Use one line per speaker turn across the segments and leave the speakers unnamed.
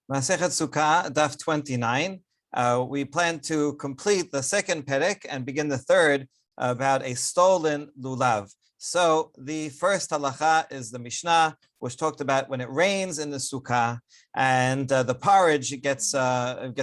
Masechet Sukkah, Daf 29. We plan to complete the second perek and begin the third about a stolen lulav. So the first halacha is the Mishnah, which talked about when it rains in the sukkah and the porridge gets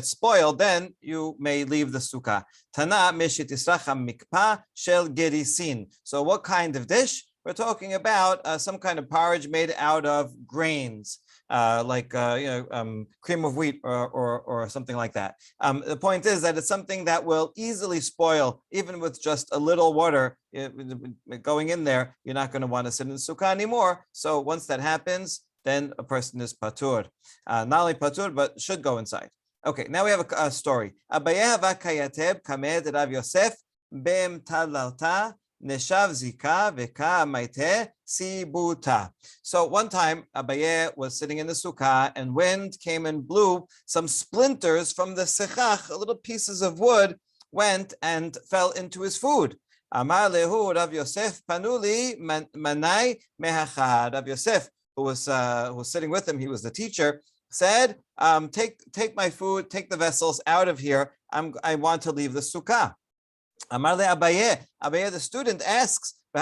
spoiled, then you may leave the sukkah. Tana mishit isracha mikpa shel gerisin. So what kind of dish? We're talking about some kind of porridge made out of grains. Like cream of wheat or something like that. The point is that it's something that will easily spoil, even with just a little water going in there. You're not going to want to sit in sukkah anymore. So once that happens, then a person is patur. Not only patur, but should go inside. Okay, now we have a story. Abaye hava kayateb kamed Rav Yosef bem talalta neshav zika veka maite sibuta. So one time Abaye was sitting in the sukkah and wind came and blew some splinters from the sechach, little pieces of wood went and fell into his food. Amar lehu Rav Yosef panuli manai mehacha. Rav Yosef, who was sitting with him, he was the teacher, said, take my food, take the vessels out of here. I want to leave the sukkah. Amar le Abaye. Abaye, the student, asks, he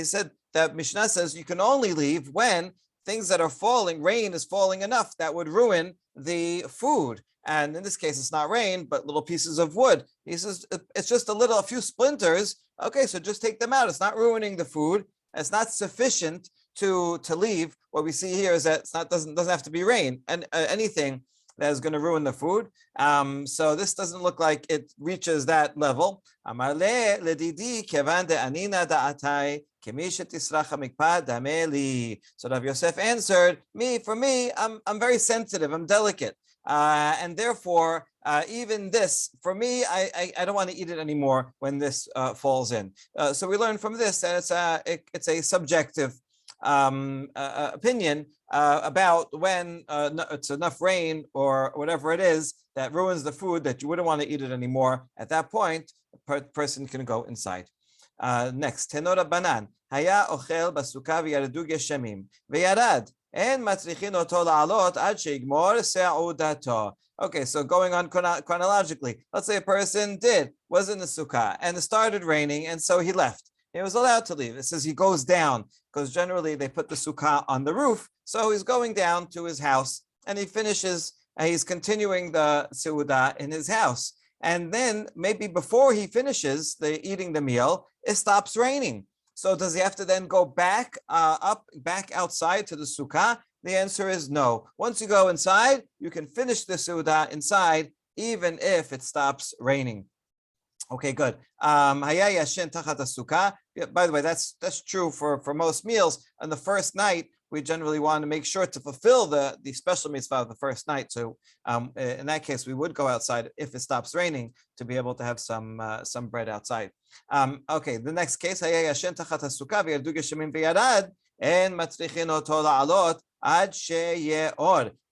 said that Mishnah says you can only leave when things that are falling, rain is falling enough that would ruin the food. And in this case, it's not rain, but little pieces of wood. He says it's just a few splinters. Okay, so just take them out. It's not ruining the food. It's not sufficient to leave. What we see here is that it doesn't have to be rain and anything that is going to ruin the food. So this doesn't look like it reaches that level. Amar le ledidi kevan de anina da'atai kemishet isracha mikpa dameli. So Rav Yosef answered, for me, I'm very sensitive, I'm delicate. And therefore, even this, for me, I don't want to eat it anymore when this falls in. So we learn from this that it's a subjective opinion about when it's enough rain or whatever it is that ruins the food that you wouldn't want to eat it anymore. At that point, a person can go inside. Next, tenora banan haya ochel basuka v'yaradu geshamim v'yarad en matrichin oto la'alot ad sheigmor se'udato. Okay, so going on chronologically, let's say a person was in the sukkah and it started raining, and so he left. He was allowed to leave. It says he goes down because generally they put the sukkah on the roof. So he's going down to his house and he finishes, he's continuing the seudah in his house. And then maybe before he finishes eating the meal, it stops raining. So does he have to then go back outside to the sukkah? The answer is no. Once you go inside, you can finish the seudah inside, even if it stops raining. Okay, good. By the way, that's true for most meals. On the first night, we generally want to make sure to fulfill the special mitzvah of the first night. So in that case, we would go outside if it stops raining to be able to have some bread outside. Okay, the next case,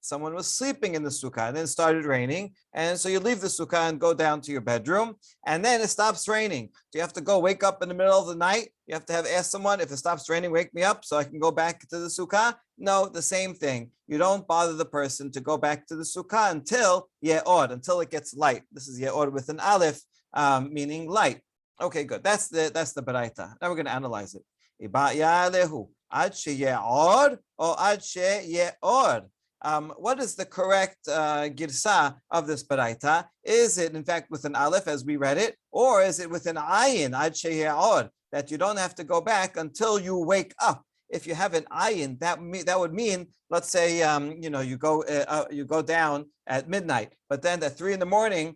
someone was sleeping in the sukkah and then it started raining, and so you leave the sukkah and go down to your bedroom, and then it stops raining. Do you have to go wake up in the middle of the night? You have to ask someone, if it stops raining, wake me up so I can go back to the sukkah? No, the same thing. You don't bother the person to go back to the sukkah until until it gets light. This is ye'od with an aleph, meaning light. Okay, good. That's the baraita. Now we're going to analyze it. Ad sheye'od or ad sheye'od. What is the correct girsa of this baraita? Is it in fact with an aleph as we read it, or is it with an ayin, ad sheye'od, that you don't have to go back until you wake up? If you have an ayin, that would mean, let's say you go down at midnight, but then at 3 a.m,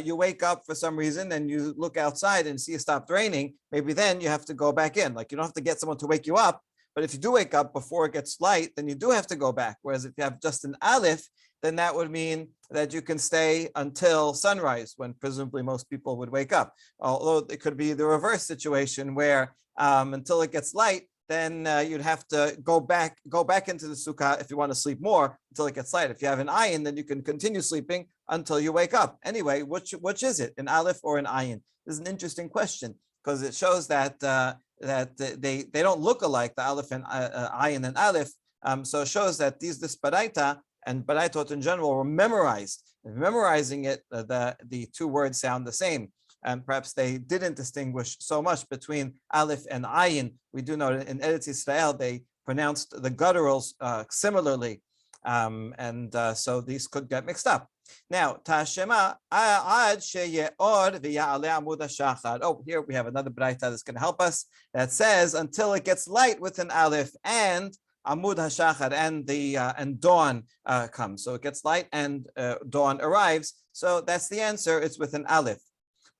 you wake up for some reason and you look outside and see it stopped raining. Maybe then you have to go back in. Like, you don't have to get someone to wake you up. But if you do wake up before it gets light, then you do have to go back. Whereas if you have just an aleph, then that would mean that you can stay until sunrise, when presumably most people would wake up. Although it could be the reverse situation where until it gets light, then you'd have to go back into the sukkah if you want to sleep more until it gets light. If you have an ayin, then you can continue sleeping until you wake up. Anyway, which is it, an aleph or an ayin? This is an interesting question because it shows that they don't look alike, the aleph and ayin and aleph, So it shows that this baraita and baraitot in general were memorized. And memorizing it, the two words sound the same. And perhaps they didn't distinguish so much between Aleph and Ayin. We do know that in Eretz Israel, they pronounced the gutturals similarly. So these could get mixed up. Now, Tashema ad sheyeor v'ya'ale amud hashachar. Oh, here we have another braita that's going to help us. That says until it gets light with an aleph and amud hashachar and dawn comes. So it gets light and dawn arrives. So that's the answer. It's with an aleph.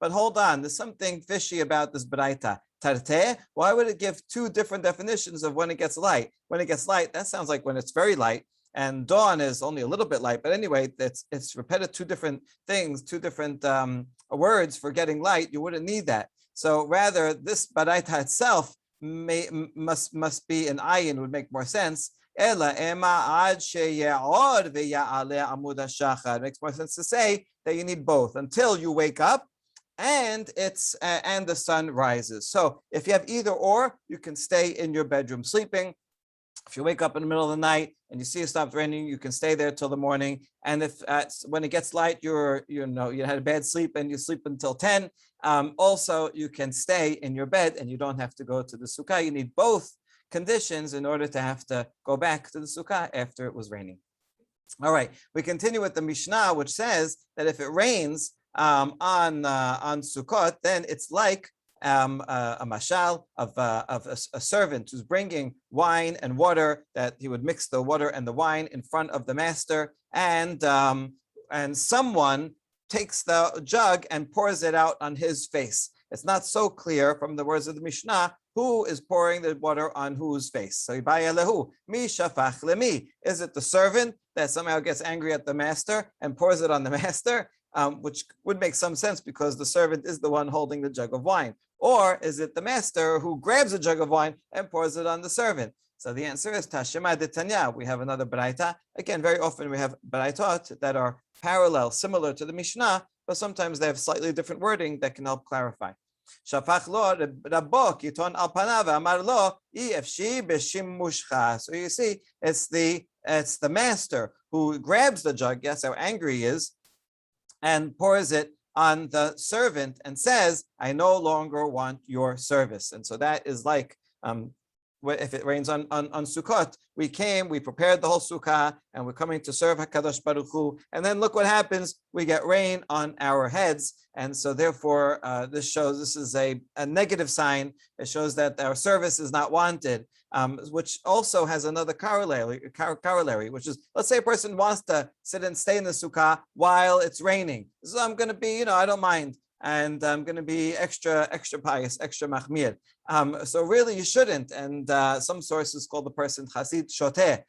But hold on, there's something fishy about this braita. Tarte, why would it give two different definitions of when it gets light? When it gets light, that sounds like when it's very light. And dawn is only a little bit light, but anyway, it's repeated two different things, two different words for getting light. You wouldn't need that. So rather, this baraita itself must be an ayin, would make more sense. It makes more sense to say that you need both until you wake up and the sun rises. So if you have either or, you can stay in your bedroom sleeping. If you wake up in the middle of the night and you see it stopped raining, you can stay there till the morning. And if when it gets light, you had a bad sleep and you sleep until 10. Also, you can stay in your bed and you don't have to go to the sukkah. You need both conditions in order to have to go back to the sukkah after it was raining. All right, we continue with the Mishnah, which says that if it rains on Sukkot, then it's like a mashal of a servant who's bringing wine and water, that he would mix the water and the wine in front of the master, and someone takes the jug and pours it out on his face. It's not so clear from the words of the Mishnah who is pouring the water on whose face. So mi shafach lemi. Is it the servant that somehow gets angry at the master and pours it on the master? Which would make some sense because the servant is the one holding the jug of wine. Or is it the master who grabs a jug of wine and pours it on the servant? So the answer is Tashema de Tanya. We have another baraita. Again, very often we have baraitot that are parallel, similar to the Mishnah, but sometimes they have slightly different wording that can help clarify. Shafach lo rabbo kiton al panav amar lo ifshi b'shimushcha. So you see, it's the master who grabs the jug. Guess how angry he is, and pours it on the servant and says, I no longer want your service. And so that is like, if it rains on Sukkot, we prepared the whole Sukkah, and we're coming to serve HaKadosh Baruch Hu, and then look what happens, we get rain on our heads. And so therefore, this is a negative sign. It shows that our service is not wanted, which also has another corollary, which is, let's say a person wants to sit and stay in the Sukkah while it's raining. So I'm going to be, I don't mind. And I'm going to be extra pious, extra machmir. So really you shouldn't. And some sources call the person chasid shoteh.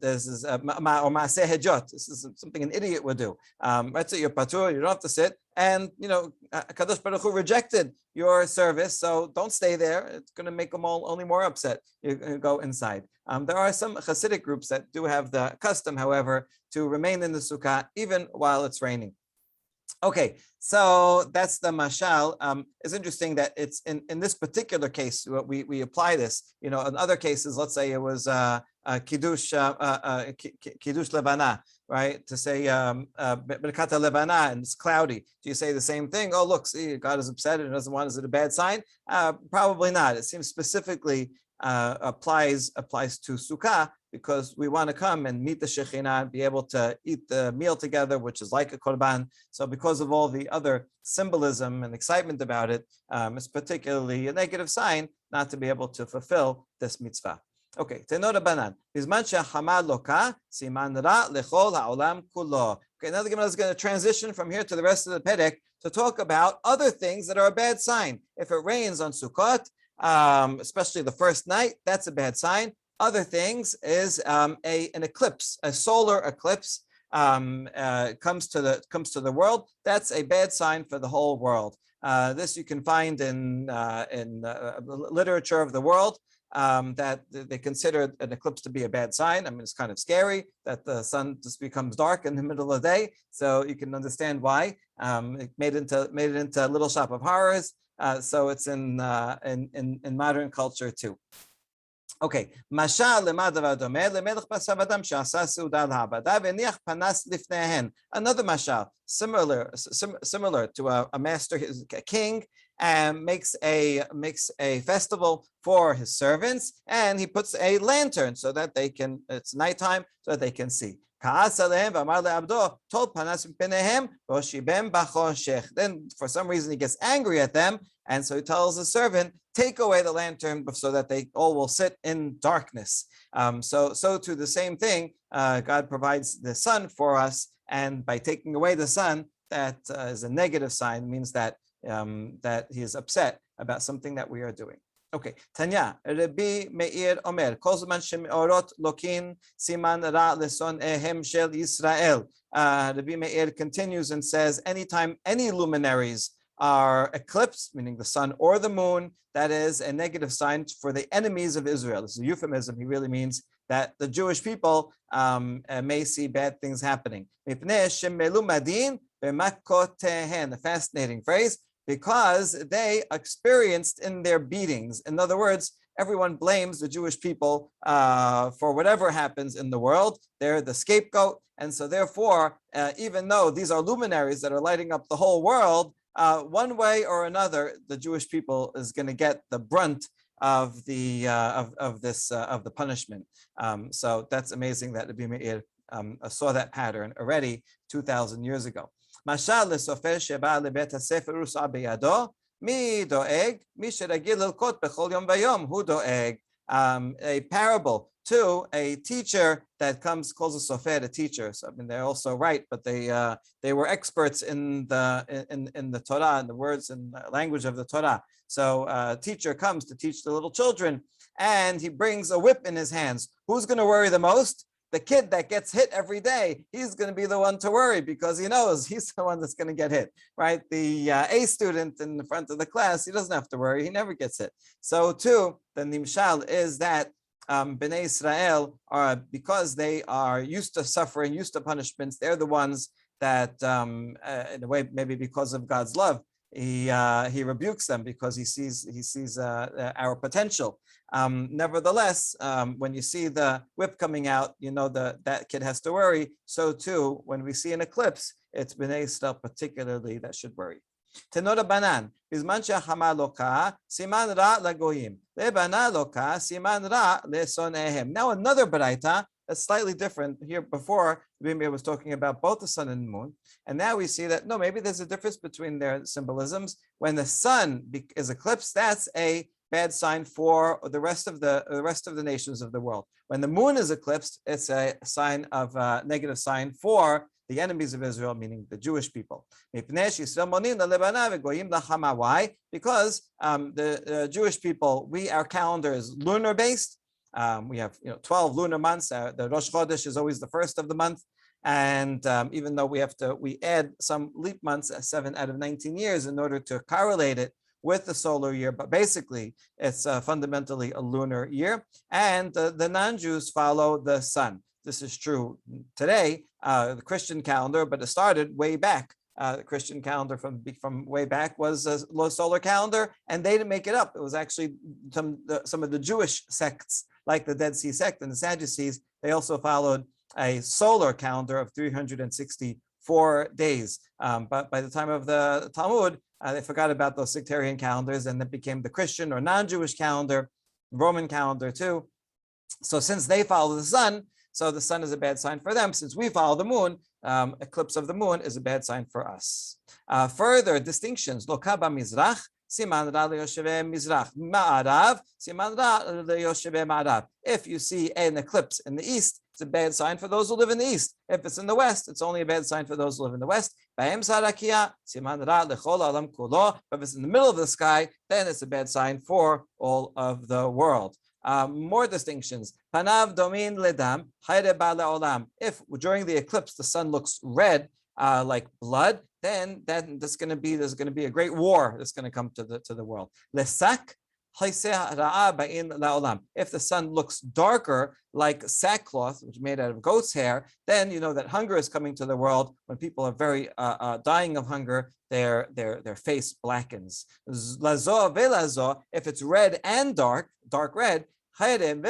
This is or maaseh hejot. This is something an idiot would do. Right, so you're patur, you don't have to sit. And Kadosh Baruch Hu rejected your service, so don't stay there. It's going to make them only more upset. You go inside. There are some Hasidic groups that do have the custom, however, to remain in the sukkah even while it's raining. Okay, so that's the mashal. It's interesting that it's in this particular case we apply this. In other cases, let's say it was kiddush levana, right? To say berkat levana and it's cloudy. Do you say the same thing? Oh, look, see, God is upset and doesn't want. Is it a bad sign? Probably not. It seems specifically applies to sukkah, because we want to come and meet the Shekhinah and be able to eat the meal together, which is like a korban. So because of all the other symbolism and excitement about it, it's particularly a negative sign not to be able to fulfill this mitzvah. Okay, Tenor Banan. Bizman she'chama loka siman ra lechol ha'olam kulo. Okay, now the Gemara is going to transition from here to the rest of the Perek to talk about other things that are a bad sign. If it rains on Sukkot, especially the first night, that's a bad sign. Other things is an eclipse, a solar eclipse comes to the world. That's a bad sign for the whole world. This you can find in literature of the world, that they consider an eclipse to be a bad sign. I mean, it's kind of scary that the sun just becomes dark in the middle of the day. So you can understand why it made it into a little shop of horrors. So it's in modern culture too. Okay, Mashal lemadav adameh lemelech basav adam she'asa seuda l'habada ve'niach panas lifnehen. Another mashal, similar to a master, a king, and makes a festival for his servants, and he puts a lantern so that they can. It's nighttime, so that they can see. Then, for some reason, he gets angry at them, and so he tells the servant, take away the lantern so that they all will sit in darkness. So to the same thing, God provides the sun for us, and by taking away the sun, that is a negative sign, means that that he is upset about something that we are doing. Okay, Tanya, Rabbi Meir Omer, Kol zman shemeorot lokin siman ra lesonehem shel Yisrael. Rabbi Meir continues and says, anytime any luminaries are eclipsed, meaning the sun or the moon, that is a negative sign for the enemies of Israel. This is a euphemism. He really means that the Jewish people may see bad things happening. A fascinating phrase, because they experienced in their beatings. In other words, everyone blames the Jewish people for whatever happens in the world. They're the scapegoat. And so therefore, even though these are luminaries that are lighting up the whole world, one way or another, the Jewish people is going to get the brunt of the punishment. So that's amazing that Rabbi Meir saw that pattern already 2,000 years ago. Mashal lesofer sheba lebet hasefer rus'a beyado, mi doeg, mi sheragil lilkot bechol yom vayom, hu doeg. A parable to a teacher that calls a sofer a teacher. So I mean, they're also right, but they were experts in the Torah and the words and language of the Torah. So a teacher comes to teach the little children, and he brings a whip in his hands. Who's going to worry the most? The kid that gets hit every day, he's going to be the one to worry because he knows he's the one that's going to get hit, right? The A student in the front of the class, he doesn't have to worry. He never gets hit. So too, the nimshal is that Bnei Israel are, because they are used to suffering, used to punishments, they're the ones that, in a way, maybe because of God's love, he rebukes them because he sees our potential. Nevertheless, when you see the whip coming out, you know that kid has to worry. So too, when we see an eclipse, it's Bnei Israel particularly that should worry. Tenora banan, bizman shehama loka, siman ra lagoyim, lebana loka, siman ra lesonehem. Now another baraita that's slightly different. Here before, Rabbi was talking about both the sun and the moon, and now we see that no, maybe there's a difference between their symbolisms. When the sun is eclipsed, that's a bad sign for the rest of the nations of the world. When the moon is eclipsed, it's a sign of negative sign for the enemies of Israel, meaning the Jewish people. Why? Because the Jewish people, our calendar is lunar based. We have 12 lunar months. The Rosh Chodesh is always the first of the month. And even though we add some leap months, 7 out of 19 years, in order to correlate it with the solar year, but basically it's fundamentally a lunar year. And the non-Jews follow the sun. This is true today, the Christian calendar, but it started way back. The Christian calendar from way back was a solar calendar, and they didn't make it up. It was actually some of the Jewish sects, like the Dead Sea sect and the Sadducees. They also followed a solar calendar of 364 days. But by the time of the Talmud, they forgot about those sectarian calendars, and it became the Christian or non-Jewish calendar, Roman calendar too. So since they follow the sun, so the sun is a bad sign for them. Since we follow the moon, eclipse of the moon is a bad sign for us. Further distinctions: Lokaba Mizrach, Siman Ra leYoshevei Mizrach, Ma'arav, Siman Ra leYoshevei Ma'arav. If you see an eclipse in the east, it's a bad sign for those who live in the east. If it's in the west, it's only a bad sign for those who live in the west. But if it's in the middle of the sky, then it's a bad sign for all of the world. More distinctions. Panav domin ledam, hayre ba le'olam. If during the eclipse the sun looks red, like blood, then there's going to be a great war that's going to come to the world. Lesak. If the sun looks darker, like sackcloth, which is made out of goat's hair, then you know that hunger is coming to the world. When people are very dying of hunger, their face blackens. If it's red and dark red, Then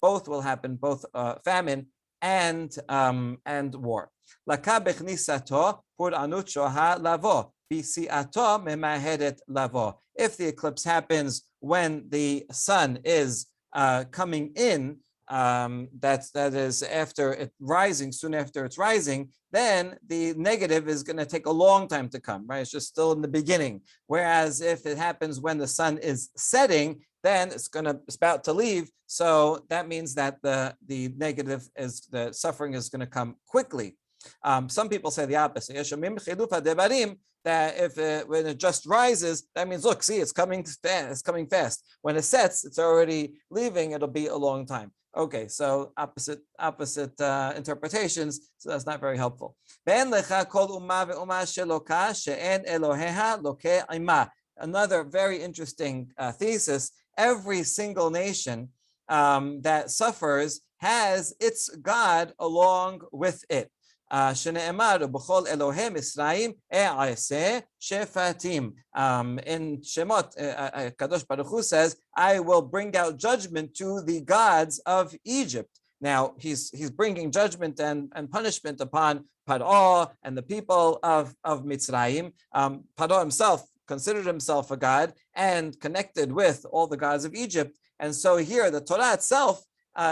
both will happen, both famine and war. If the eclipse happens when the sun is coming in, that is after it rising, soon after it's rising, then the negative is going to take a long time to come, right? It's just still in the beginning. Whereas if it happens when the sun is setting, then it's about to leave. So that means that the negative is, the suffering is going to come quickly. Some people say the opposite. That if when it just rises, that means, look, see, it's coming fast. It's coming fast. When it sets, it's already leaving. It'll be a long time. Okay, so opposite interpretations. So that's not very helpful. Another very interesting thesis. Every single nation that suffers has its God along with it. שנאמר ובכל אלוהי מצרים אעשה שפטים. In Shemot, Kadosh Baruch Hu says, I will bring out judgment to the gods of Egypt. Now he's bringing judgment and punishment upon Paro and the people of Mitzrayim. Paro himself considered himself a god and connected with all the gods of Egypt. And so here the Torah itself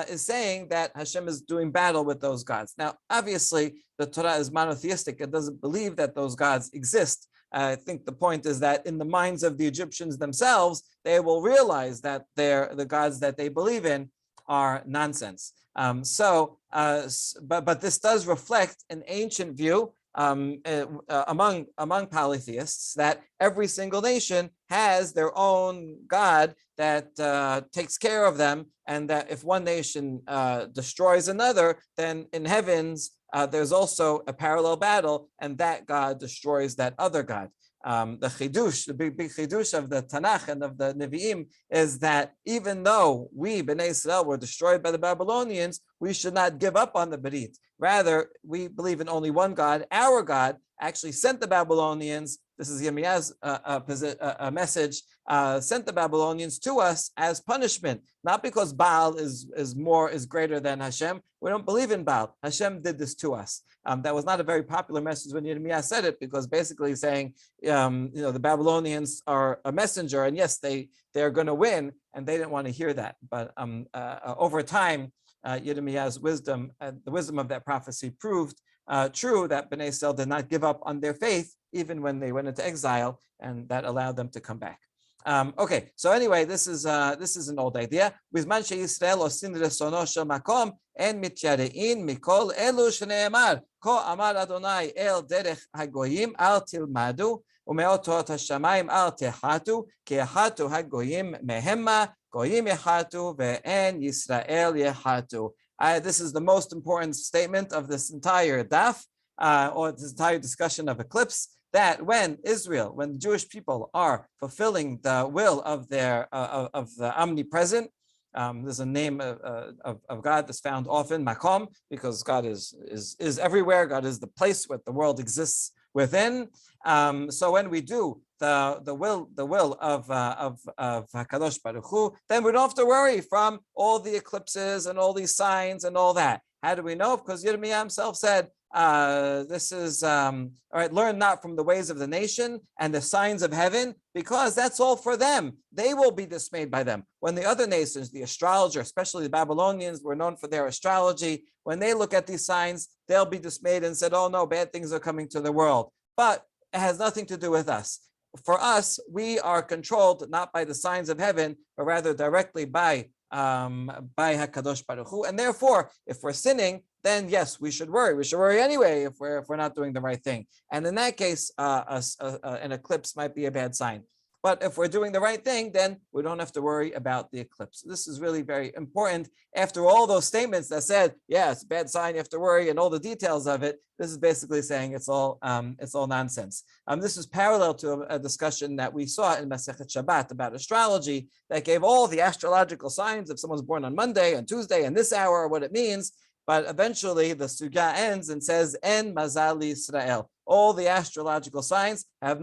is saying that Hashem is doing battle with those gods. Now, obviously, the Torah is monotheistic. It doesn't believe that those gods exist. I think the point is that in the minds of the Egyptians themselves, they will realize that the gods that they believe in are nonsense. But this does reflect an ancient view among polytheists, that every single nation has their own God that takes care of them, and that if one nation destroys another, then in heavens there's also a parallel battle, and that God destroys that other God. The chidush, the big chidush of the Tanakh and of the Nevi'im is that even though we, Bnei Israel, were destroyed by the Babylonians, we should not give up on the Berit. Rather, we believe in only one God. Our God actually sent the Babylonians. This is Yirmiyahu's message. Sent the Babylonians to us as punishment, not because Baal is greater than Hashem. We don't believe in Baal. Hashem did this to us. That was not a very popular message when Yirmiyahu said it, because basically saying, the Babylonians are a messenger, and yes, they're going to win, and they didn't want to hear that. But over time, Yirmiyahu's wisdom, the wisdom of that prophecy proved true, that Bnei Israel did not give up on their faith even when they went into exile, and that allowed them to come back. Okay, so anyway, this is an old idea. בזמן שישראל עושים רצונו של מקום, אין מתייראים מכל אלו שנאמר, כה אמר אדוני אל דרך הגויים, אל תלמדו, ומאותות השמיים אל תחתו, כי יחתו הגויים מהמה, גויים יחתו, ואין ישראל יחתו. This is the most important statement of this entire daf, or this entire discussion of eclipse, that when the Jewish people are fulfilling the will of the omnipresent, there's a name of God that's found often, Makom, because God is everywhere. God is the place where the world exists within. So when we do the will of Hakadosh Baruch Hu, then we don't have to worry from all the eclipses and all these signs and all that. How do we know? Because Yirmiyah himself said, this is all right, learn not from the ways of the nation and the signs of heaven, because that's all for them. They will be dismayed by them. When the other nations, the astrologer, especially the Babylonians, were known for their astrology, when they look at these signs, they'll be dismayed and said, oh no, bad things are coming to the world. But it has nothing to do with us. For us, we are controlled not by the signs of heaven, but rather directly by Hakadosh Baruch Hu. And therefore, if we're sinning, then yes, we should worry. We should worry anyway if we're not doing the right thing. And in that case, an eclipse might be a bad sign. But if we're doing the right thing, then we don't have to worry about the eclipse. This is really very important. After all those statements that said, yeah, it's a bad sign, you have to worry, and all the details of it, this is basically saying it's all nonsense. This is parallel to a discussion that we saw in Masechet Shabbat about astrology that gave all the astrological signs if someone's born on Monday and Tuesday and this hour, what it means. But eventually the Sukkah ends and says, En Mazal Yisrael. All the astrological signs have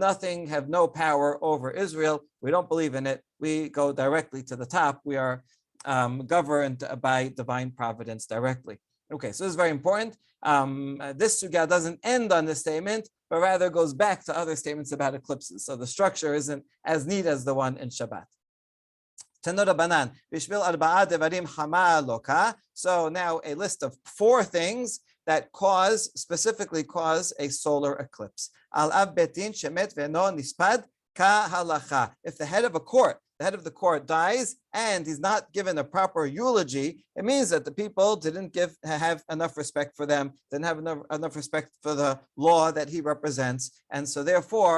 no power over Israel. We don't believe in it. we go directly to the top. We are governed by divine providence directly. Okay, so this is very important. This sugya doesn't end on this statement, but rather goes back to other statements about eclipses. So the structure isn't as neat as the one in Shabbat. So now a list of 4 things that specifically cause a solar eclipse. If the head of the court dies and he's not given a proper eulogy, it means that the people didn't have enough respect for them, didn't have enough respect for the law that he represents, and so therefore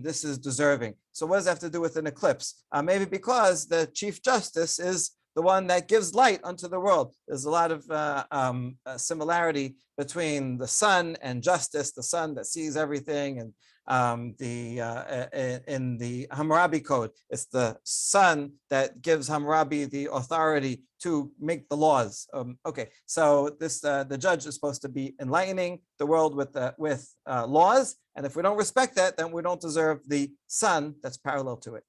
this is deserving. So what does that have to do with an eclipse? Maybe because the Chief Justice is the one that gives light unto the world. There's a lot of similarity between the sun and justice, the sun that sees everything, and in the Hammurabi Code, it's the sun that gives Hammurabi the authority to make the laws. Okay, so this the judge is supposed to be enlightening the world with laws, and if we don't respect that, then we don't deserve the sun that's parallel to it.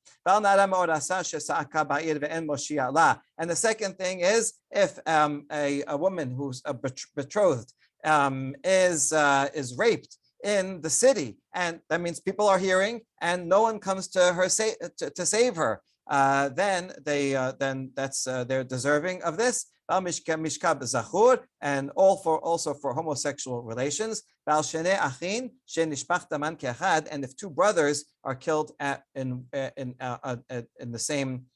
And the second thing is, if a woman who's betrothed is raped in the city, and that means people are hearing and no one comes to her to save her, then they're deserving of this. And also for homosexual relations. And if 2 brothers are killed in the same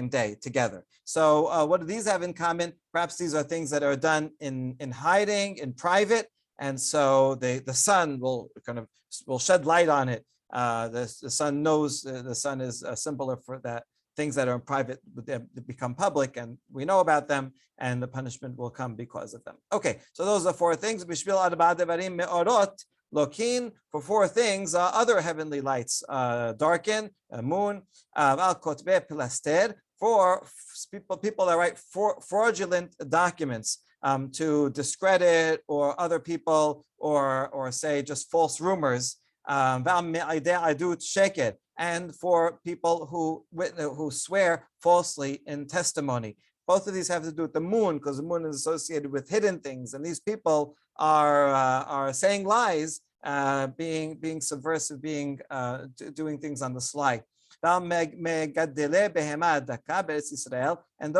day together. So what do these have in common? Perhaps these are things that are done in hiding, in private, and so the sun will shed light on it. The sun knows, the sun is a symbol for that. Things that are in private become public, and we know about them, and the punishment will come because of them. Okay, so those are 4 things. Lokin, for 4 things, other heavenly lights darken, moon, for people that write fraudulent documents to discredit or other people, or say just false rumors. And for people who swear falsely in testimony. Both of these have to do with the moon, because the moon is associated with hidden things, and these people are saying lies, being subversive, doing things on the sly. And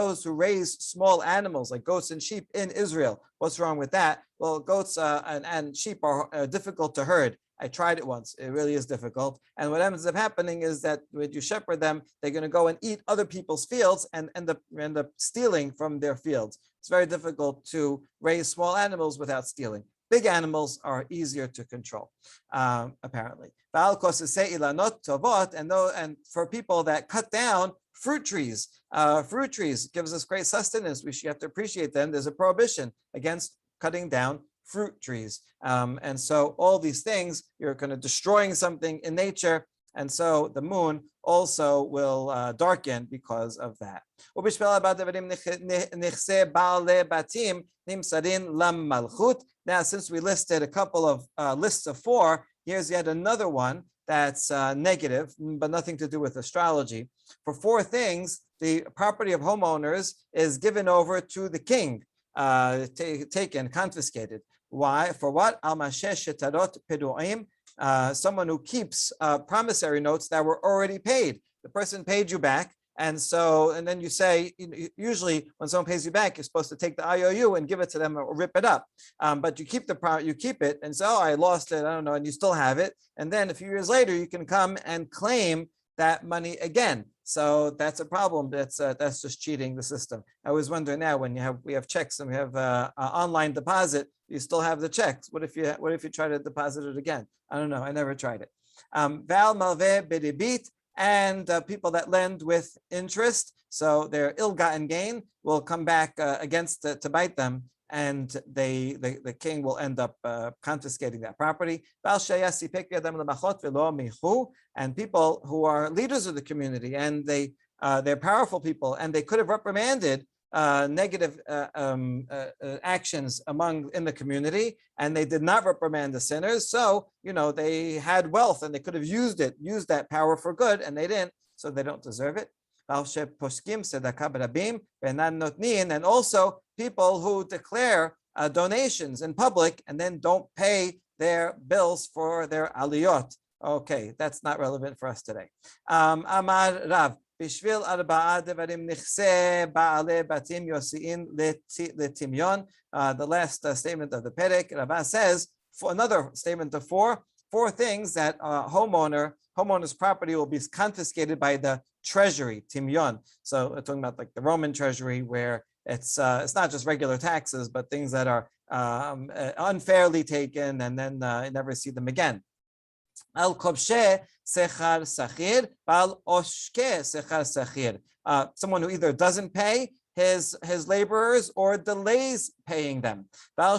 those who raise small animals like goats and sheep in Israel. What's wrong with that? Well, goats and sheep are difficult to herd. I tried it once. It really is difficult. And what ends up happening is that when you shepherd them, they're going to go and eat other people's fields and end up stealing from their fields. It's very difficult to raise small animals without stealing. Big animals are easier to control, apparently. And for people that cut down fruit trees gives us great sustenance. We should have to appreciate them. There's a prohibition against cutting down fruit trees. And so all these things, you're kind of destroying something in nature. And so the moon also will darken because of that. Now, since we listed a couple of lists of 4, here's yet another one that's negative, but nothing to do with astrology. For 4 things, the property of homeowners is given over to the king, taken, confiscated. Why? For what? Someone who keeps promissory notes that were already paid. The person paid you back, and then you say, usually when someone pays you back, you're supposed to take the IOU and give it to them or rip it up. But you keep it, and so I lost it, I don't know, and you still have it. And then a few years later, you can come and claim that money again. So that's a problem. That's just cheating the system. I was wondering now, when we have checks and we have online deposit, you still have the checks. What if you try to deposit it again? I don't know. I never tried it. Val malveh b'ribit, and people that lend with interest, so their ill-gotten gain will come back to bite them, and the king will end up confiscating that property. And people who are leaders of the community, and they're powerful people, and they could have reprimanded negative actions in the community, and they did not reprimand the sinners. So they had wealth, and they could have used that power for good, and they didn't. so they don't deserve it. And also people who declare donations in public and then don't pay their bills for their aliyot. Okay, that's not relevant for us today. Amar Rav, בשביל ארבעה דברים נכסה בעלי בתים יוסיין לטמיון. The last statement of the Perek, Rava says, for another statement of four things that homeowner's property will be confiscated by the treasury, timyon. So we're talking about like the Roman treasury, where it's not just regular taxes, but things that are unfairly taken, and then you never see them again. Al kobshe sechar sachir, bal oshke sechar sachir. Someone who either doesn't pay his laborers or delays paying them. Or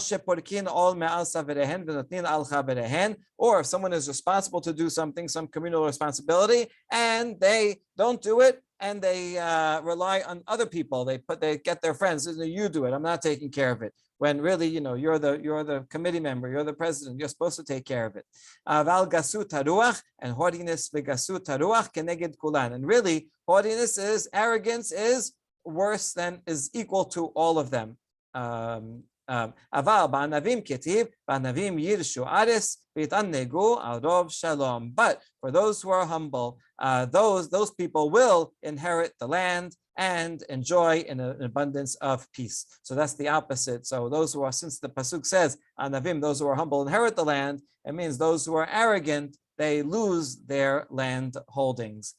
if someone is responsible to do something, some communal responsibility, and they don't do it, and they rely on other people. They get their friends. You do it. I'm not taking care of it. When really, you're the committee member, you're the president. You're supposed to take care of it. Val gasut haruach, and haughtiness v'gasut haruach keneged kulan. And really, haughtiness arrogance is equal to all of them. Aval ba'anavim ketiv, ba'anavim yirshu aris, v'yitannegu al rov shalom. But for those who are humble, those people will inherit the land and enjoy an abundance of peace. So that's the opposite. So those who are, since the pasuk says anavim, those who are humble inherit the land, it means those who are arrogant, they lose their land holdings.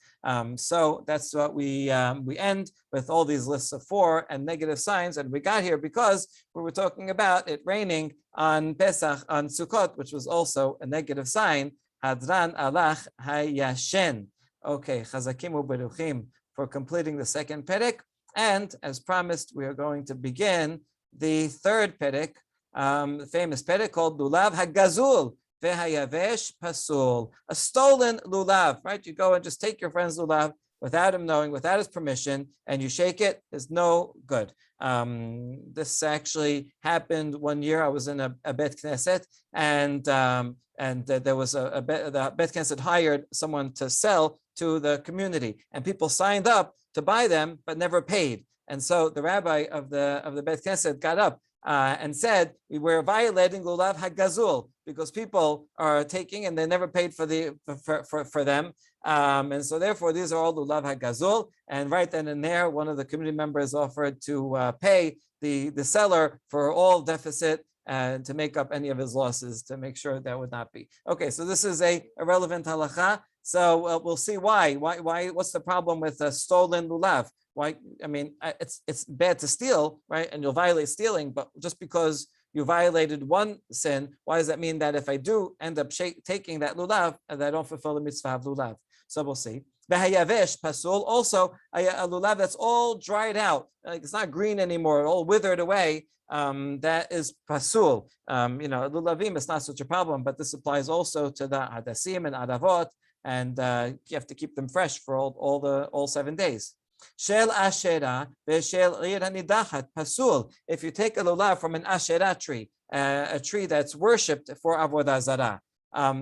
So that's what we end with, all these lists of 4 and negative signs. And we got here because we were talking about it raining on Pesach, on Sukkot, which was also a negative sign. Hadran alach hayashen. Okay, chazakim u'beruchim for completing the second perek. And as promised, we are going to begin the third perek, the famous perek called Lulav Hagazul. Vehayavesh pasul, a stolen lulav, right? You go and just take your friend's lulav without him knowing, without his permission, and you shake it. It's no good. This actually happened one year. I was in a bet knesset, and there was the bet knesset hired someone to sell to the community, and people signed up to buy them but never paid. And so the rabbi of the bet knesset got up and said, we were violating lulav hagazul, because people are taking and they never paid for them, and so therefore these are all lulav hagazul. And right then and there, one of the community members offered to pay the seller for all deficit and to make up any of his losses, to make sure that would not be. Okay, so this is a relevant halacha. So we'll see why. What's the problem with a stolen lulav? Why? I mean, it's bad to steal, right? And you'll violate stealing, but just because you violated one sin, why does that mean that if I do end up taking that lulav, that I don't fulfill the mitzvah of lulav? So we'll see. V'hayavesh pasul, also a lulav that's all dried out, like it's not green anymore, all withered away. That is pasul. Lulavim is not such a problem, but this applies also to the hadasim and adavot, and you have to keep them fresh for all 7 days. Shel Ashera ve'shel ir hanidachat pasul. If you take a lulav from an Ashera tree, a tree that's worshipped for avodah zarah,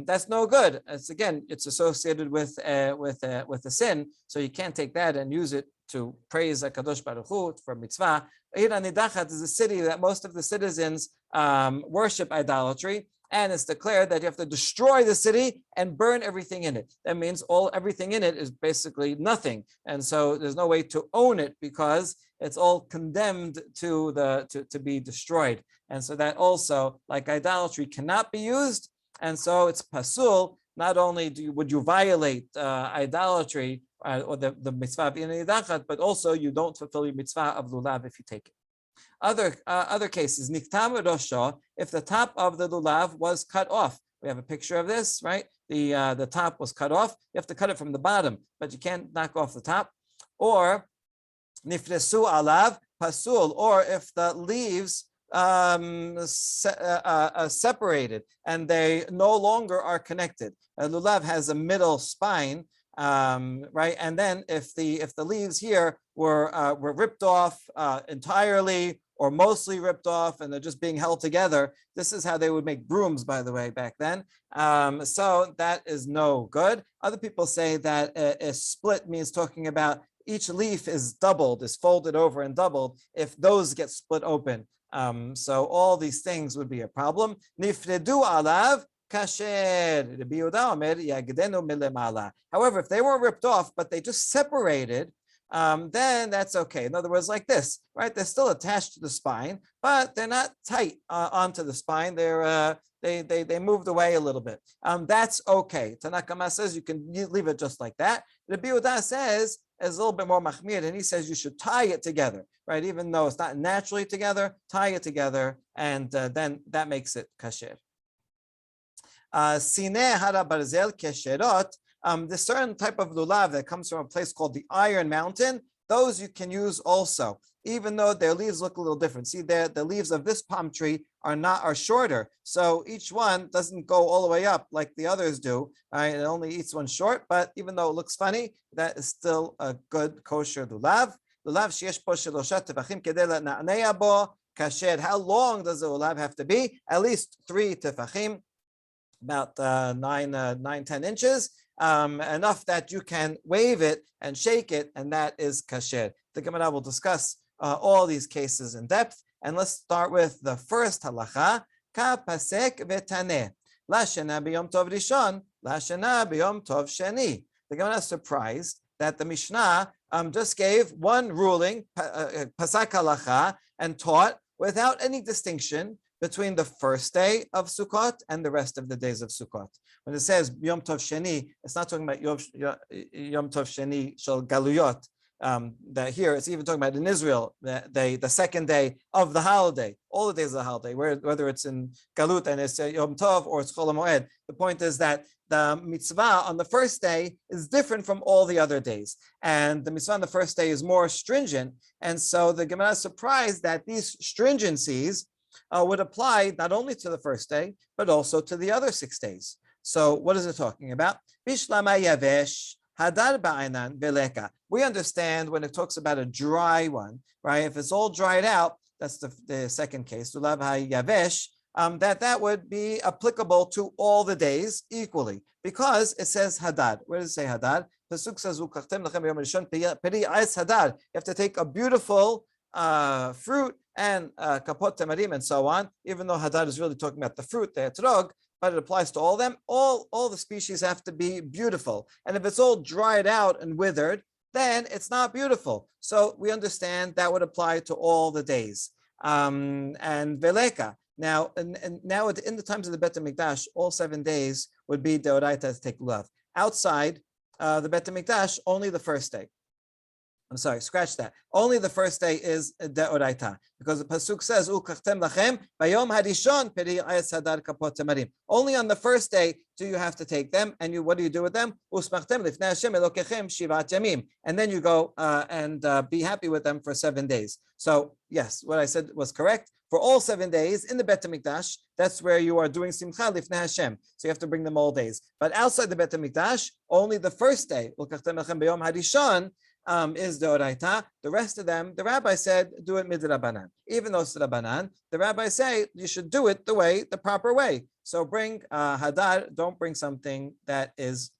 that's no good. It's associated with a sin, so you can't take that and use it to praise HaKadosh Baruch Hu for mitzvah. Ir hanidachat is a city that most of the citizens worship idolatry. And it's declared that you have to destroy the city and burn everything in it. That means everything in it is basically nothing. And so there's no way to own it because it's all condemned to be destroyed. And so that also, like idolatry, cannot be used. And so it's pasul. Not only would you violate idolatry or the mitzvah of inidachat, but also you don't fulfill your mitzvah of lulav if you take it. Other cases, niktam rosho, if the top of the lulav was cut off. We have a picture of this, right? The top was cut off. You have to cut it from the bottom, but you can't knock off the top. Or nifresu alav pasul, or if the leaves separated and they no longer are connected. A lulav has a middle spine, right? And then if the leaves here were ripped off entirely or mostly ripped off and they're just being held together, this is how they would make brooms, by the way, back then. So that is no good. Other people say that a split means talking about each leaf is doubled, is folded over and doubled if those get split open. So all these things would be a problem. Nifredu alav kasher. However, if they were ripped off, but they just separated, then that's okay. In other words, like this, right? They're still attached to the spine, but they're not tight onto the spine. They moved away a little bit. That's okay. Tanakama says you can leave it just like that. Rabbi Yehuda says is a little bit more machmir, and he says you should tie it together, right? Even though it's not naturally together, tie it together, and then that makes it kasher. Sineh hara barzel kesherot. The certain type of lulav that comes from a place called the Iron Mountain, those you can use also, even though their leaves look a little different. See, the leaves of this palm tree are shorter, so each one doesn't go all the way up like the others do. Right? It only eats one short, but even though it looks funny, that is still a good kosher lulav. Lulav sheyesh po shelosha tefachim kedei lena'nei bo kasher. How long does the lulav have to be? At least 3 tefachim, about 9-10 inches. Enough that you can wave it and shake it, and that is kasher. The Gemara will discuss all these cases in depth, and let's start with the first halacha. Ka pasek v'taneh lashena b'yom tov rishon lashena b'yom tov sheni. The Gemara is surprised that the Mishnah just gave one ruling, pasak halacha, and taught without any distinction between the first day of Sukkot and the rest of the days of Sukkot. When it says Yom Tov Sheni, it's not talking about Yom Tov Sheni Shel Galuyot. That here it's even talking about in Israel, the second day of the holiday, all the days of the holiday, whether it's in Galut and it's Yom Tov or it's Chol HaMoed. The point is that the mitzvah on the first day is different from all the other days. And the mitzvah on the first day is more stringent. And so the Gemara is surprised that these stringencies would apply not only to the first day, but also to the other 6 days. So what is it talking about? Bishlama yavesh hadar ba'ainan beleka. We understand when it talks about a dry one, right? If it's all dried out, that's the second case, lulav hayavesh, that would be applicable to all the days equally, because it says hadar. Where does it say hadar? Pasuk says ukachtem lachem b'yom rishon peri ais hadar. You have to take a beautiful fruit and kapot tamarim and so on, even though hadar is really talking about the fruit, the etrog, but it applies to all of them. All the species have to be beautiful. And if it's all dried out and withered, then it's not beautiful. So we understand that would apply to all the days. And veleka. Now, and now in the times of the Bet HaMikdash, all 7 days would be deoraita to take lulav. Outside the Bet HaMikdash, only the first day. I'm sorry, scratch that. Only the first day is deoraita, because the pasuk says, "Ukachtem lachem bayom harishon peri ayes hadar kapot tamarim." Only on the first day do you have to take them, and what do you do with them? Usmachtem lifnei Hashem elokechem shivat yamim, and then you go and be happy with them for 7 days. So yes, what I said was correct. For all 7 days in the Bet HaMikdash, that's where you are doing simcha lifnei Hashem. So you have to bring them all days. But outside the Bet HaMikdash, only the first day, Ukachtem lachem bayom harishon, is the oraita. The rest of them, the rabbi said, do it midrabanan. Even though it's rabbanan, the rabbi say you should do it the proper way. So bring hadar, don't bring something that is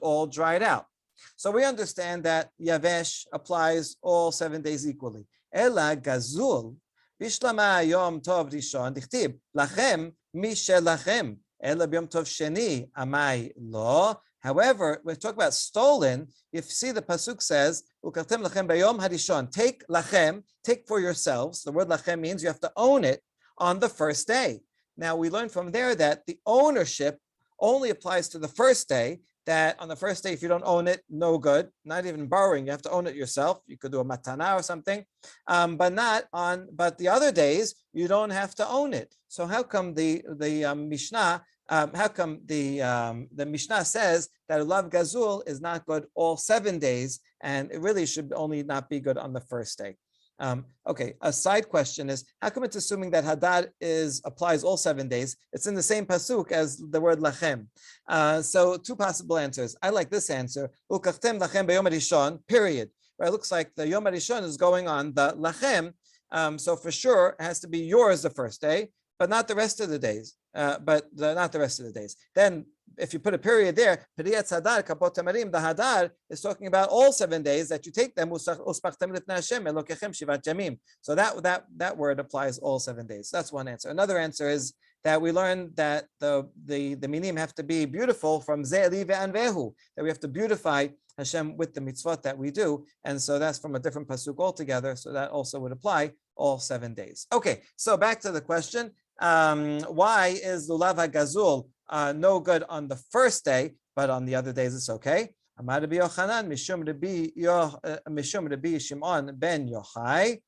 all dried out. So we understand that yavesh applies all 7 days equally. Ela gazul, bishlama yom tov rishon, dichtib, lachem mishelachem, ela b'yom tov sheni, amai lo. However, when we talk about stolen, if you see the pasuk says, "Ukartem lachem bayom harishon," take lachem, take for yourselves. The word lachem means you have to own it on the first day. Now we learn from there that the ownership only applies to the first day. That on the first day, if you don't own it, no good. Not even borrowing, you have to own it yourself. You could do a matana or something, but the other days you don't have to own it. So how come the Mishnah? How come the Mishnah says that lulav gazul is not good all 7 days, and it really should only not be good on the first day? Okay, a side question is, how come it's assuming that Hadar applies all 7 days? It's in the same pasuk as the word lachem. So two possible answers. I like this answer. Ukachtem lachem b'yom harishon, period. Right, it looks like the Yom Harishon is going on the lachem. So for sure, it has to be yours the first day, but not the rest of the days. Not the rest of the days. Then, if you put a period there, Periyat Hadar Kapot Tamarim, the Hadar is talking about all 7 days that you take them. So that word applies all 7 days. That's one answer. Another answer is that we learned that the minim have to be beautiful from Ze'eli ve'an vehu, that we have to beautify Hashem with the mitzvot that we do, and so that's from a different pasuk altogether. So that also would apply all 7 days. Okay, so back to the question: why is lulav hagazul no good on the first day, but on the other days it's okay? Amar Rabbi Yochanan mishum Rabbi Shimon ben Yochai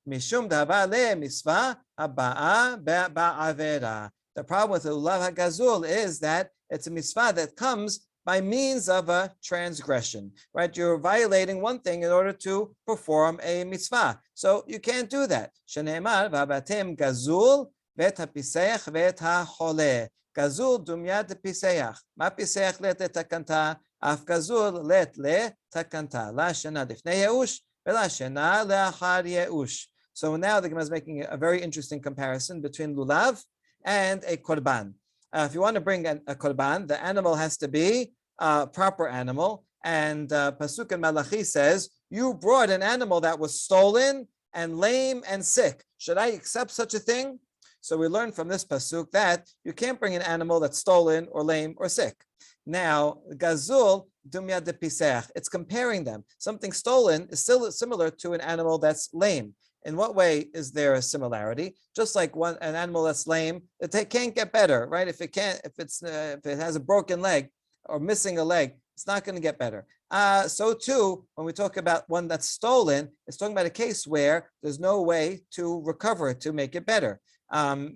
mishum dava le misva haba'a ba'avera. The problem with the lulav hagazul is that it's a mitzvah that comes by means of a transgression, right? You're violating one thing in order to perform a mitzvah. So you can't do that. Shene'emar v'abatem gazul v'et hapiseach v'et ha'choleh. Gazul dumyad piseach. Ma piseach let letakanta, af gazul let letakanta. La shena lifnei yeush ve'la shena le'achar yeush. So now the Gemara is making a very interesting comparison between lulav and a korban. If you want to bring a korban, the animal has to be a proper animal. And Pasuk in Malachi says, you brought an animal that was stolen and lame and sick. Should I accept such a thing? So we learn from this Pasuk that you can't bring an animal that's stolen or lame or sick. Now, Gazul, Dumya de Piseach, it's comparing them. Something stolen is still similar to an animal that's lame. In what way is there a similarity? Just like an animal that's lame, it can't get better, right? If it has a broken leg or missing a leg, it's not going to get better. So too, when we talk about one that's stolen, it's talking about a case where there's no way to recover it, to make it better.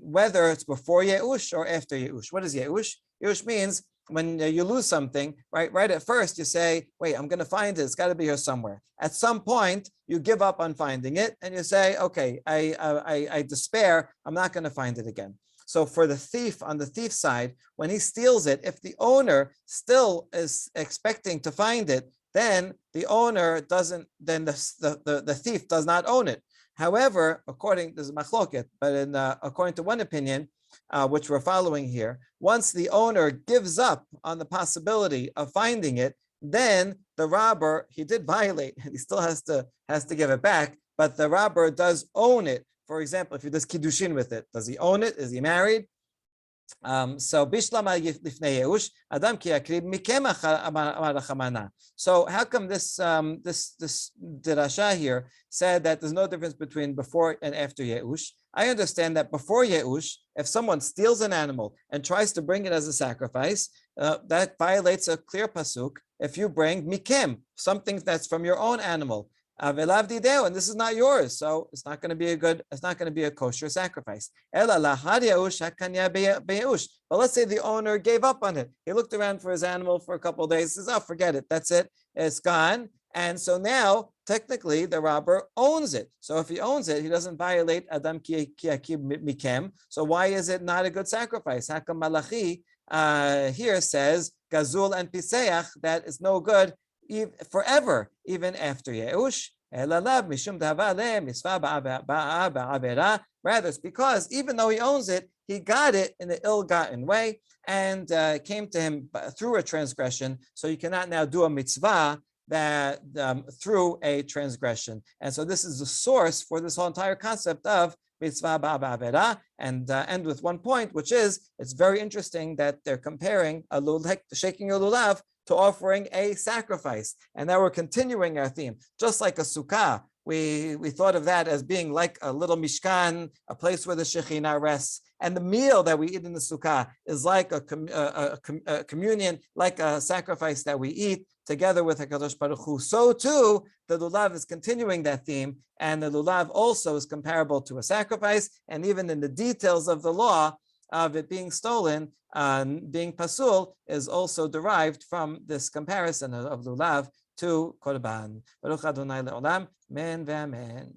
Whether it's before Yeush or after Yeush. What is Yeush? Yeush means when you lose something, right at first you say, wait, I'm going to find it. It's got to be here somewhere. At some point, you give up on finding it and you say, okay, I despair. I'm not going to find it again. So for the thief, on the thief side, when he steals it, if the owner still is expecting to find it, then the owner doesn't, then the thief does not own it. However, according to Machloket, but according to one opinion, which we're following here, once the owner gives up on the possibility of finding it, then the robber, he did violate, he still has to give it back, but the robber does own it. For example, if he does kiddushin with it, does he own it? Is he married? So bishlama lifnei yeush adam ki yakrib mikem amar rachamana. So how come this derasha here said that there's no difference between before and after yeush? I understand that before yeush, if someone steals an animal and tries to bring it as a sacrifice, that violates a clear pasuk. If you bring mikem, something that's from your own animal, and this is not yours, so it's not going to be a kosher sacrifice. But let's say the owner gave up on it. He looked around for his animal for a couple of days, says, oh, forget it, that's it, it's gone. And so now, technically, the robber owns it. So if he owns it, he doesn't violate Adam ki akib mikem. So why is it not a good sacrifice? How come Malachi here says, Gazul and Piseach, that is no good forever, even after Yeush. Rather, it's because even though he owns it, he got it in an ill-gotten way and came to him through a transgression. So you cannot now do a mitzvah that through a transgression. And so this is the source for this whole entire concept of mitzvah ba'avera. And end with one point, which is it's very interesting that they're comparing shaking a lulav to offering a sacrifice. And now we're continuing our theme. Just like a sukkah, we thought of that as being like a little mishkan, a place where the Shekhinah rests. And the meal that we eat in the sukkah is like a communion, like a sacrifice that we eat together with HaKadosh Baruch Hu. So too, the lulav is continuing that theme. And the lulav also is comparable to a sacrifice. And even in the details of the law, of it being stolen, being pasul, is also derived from this comparison of lulav to korban. Baruch Adonai le'olam, amen ve'amen.